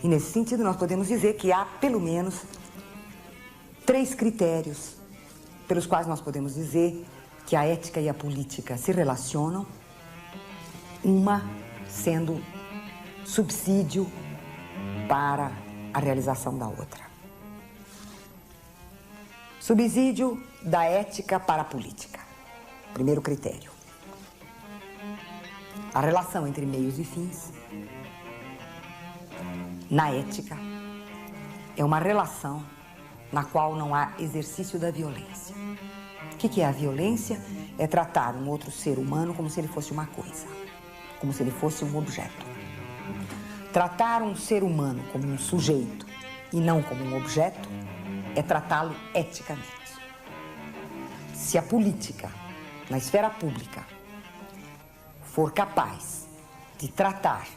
E nesse sentido nós podemos dizer que há pelo menos 3 critérios pelos quais nós podemos dizer que a ética e a política se relacionam, uma sendo subsídio para a realização da outra. Subsídio da ética para a política. Primeiro critério. A relação entre meios e fins, na ética, é uma relação na qual não há exercício da violência. O que é a violência? É tratar um outro ser humano como se ele fosse uma coisa, como se ele fosse um objeto. Tratar um ser humano como um sujeito e não como um objeto é tratá-lo eticamente. Se a política, na esfera pública, for capaz de tratar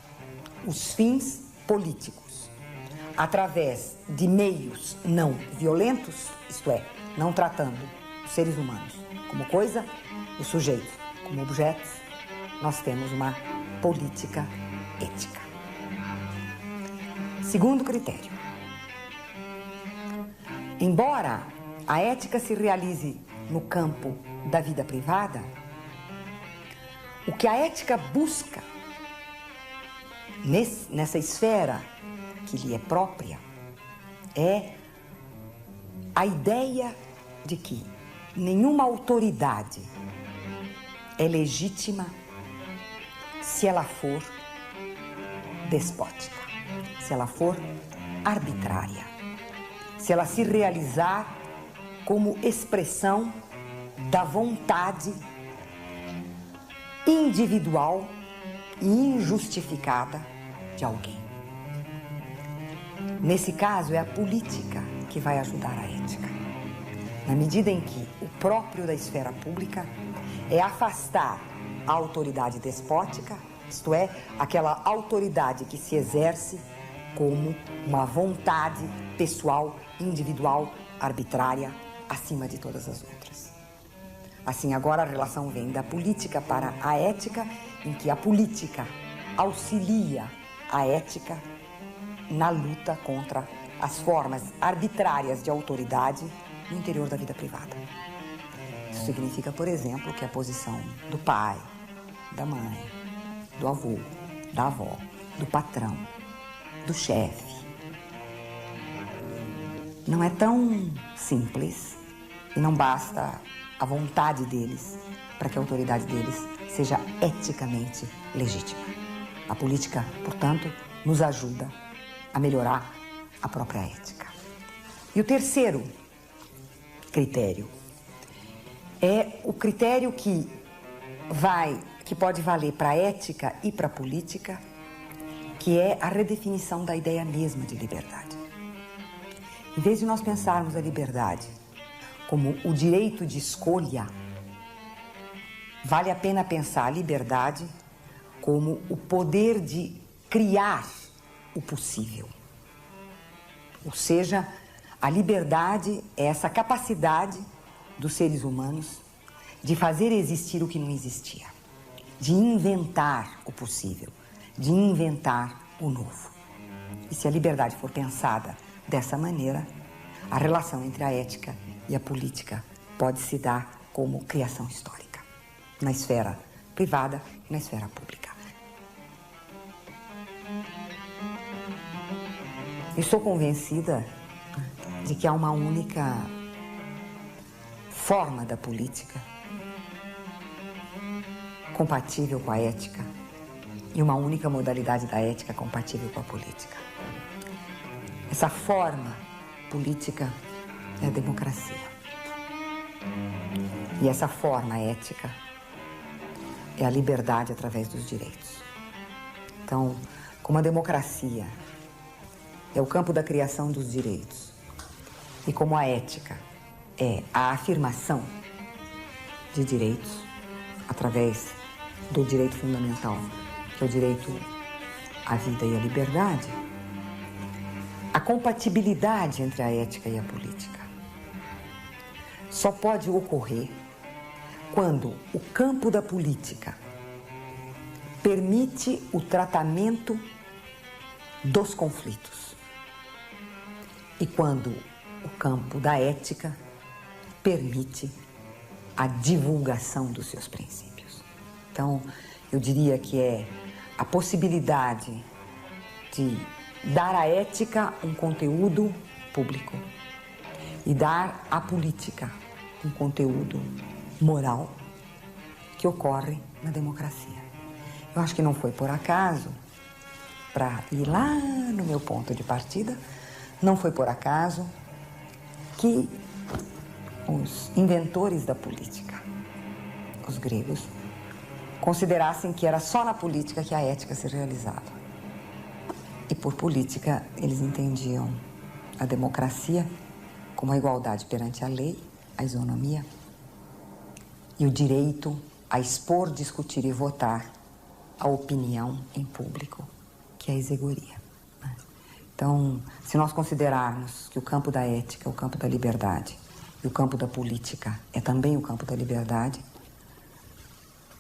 os fins políticos através de meios não violentos, isto é, não tratando os seres humanos como coisa, os sujeitos como objetos, nós temos uma política ética. Segundo critério. Embora a ética se realize no campo da vida privada, o que a ética busca nessa esfera que lhe é própria é a ideia de que nenhuma autoridade é legítima se ela for despótica, se ela for arbitrária, se ela se realizar como expressão da vontade individual e injustificada de alguém. Nesse caso, é a política que vai ajudar a ética, na medida em que o próprio da esfera pública é afastar a autoridade despótica, isto é, aquela autoridade que se exerce como uma vontade pessoal, individual, arbitrária, acima de todas as outras. Assim, agora a relação vem da política para a ética, em que a política auxilia a ética na luta contra as formas arbitrárias de autoridade no interior da vida privada. Isso significa, por exemplo, que a posição do pai, da mãe, do avô, da avó, do patrão, do chefe, não é tão simples e não basta a vontade deles para que a autoridade deles seja eticamente legítima. A política, portanto, nos ajuda a melhorar a própria ética. E o terceiro critério é o critério que pode valer para a ética e para a política, que é a redefinição da ideia mesma de liberdade. Em vez de nós pensarmos a liberdade como o direito de escolha, vale a pena pensar a liberdade como o poder de criar o possível. Ou seja, a liberdade é essa capacidade dos seres humanos de fazer existir o que não existia, de inventar o possível, de inventar o novo. E se a liberdade for pensada dessa maneira, a relação entre a ética e a política pode se dar como criação histórica, na esfera privada e na esfera pública. Estou convencida de que há uma única forma da política compatível com a ética e uma única modalidade da ética compatível com a política. Essa forma política é a democracia. E essa forma ética é a liberdade através dos direitos. Então, como a democracia é o campo da criação dos direitos e como a ética é a afirmação de direitos através do direito fundamental, que é o direito à vida e à liberdade, a compatibilidade entre a ética e a política só pode ocorrer quando o campo da política permite o tratamento dos conflitos. E quando o campo da ética permite a divulgação dos seus princípios. Então, eu diria que é a possibilidade de dar à ética um conteúdo público e dar à política um conteúdo moral que ocorre na democracia. Eu acho que não foi por acaso, para ir lá no meu ponto de partida, não foi por acaso que os inventores da política, os gregos, considerassem que era só na política que a ética se realizava. E por política, eles entendiam a democracia como a igualdade perante a lei, a isonomia, e o direito a expor, discutir e votar a opinião em público, que é a isegoria. Então, se nós considerarmos que o campo da ética é o campo da liberdade e o campo da política é também o campo da liberdade,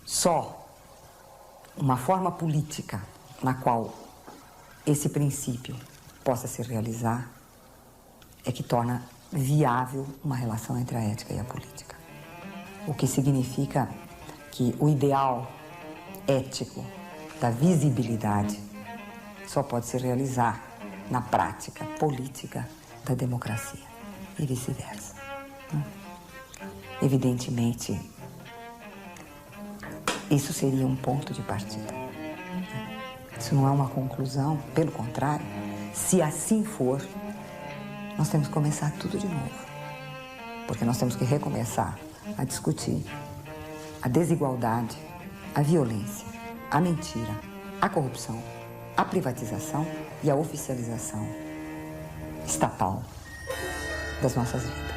só uma forma política na qual esse princípio possa se realizar é que torna viável uma relação entre a ética e a política. O que significa que o ideal ético da visibilidade só pode se realizar na prática política da democracia e vice-versa. Evidentemente, isso seria um ponto de partida. Isso não é uma conclusão, pelo contrário, se assim for, nós temos que começar tudo de novo. Porque nós temos que recomeçar a discutir a desigualdade, a violência, a mentira, a corrupção, a privatização e a oficialização estatal das nossas vidas.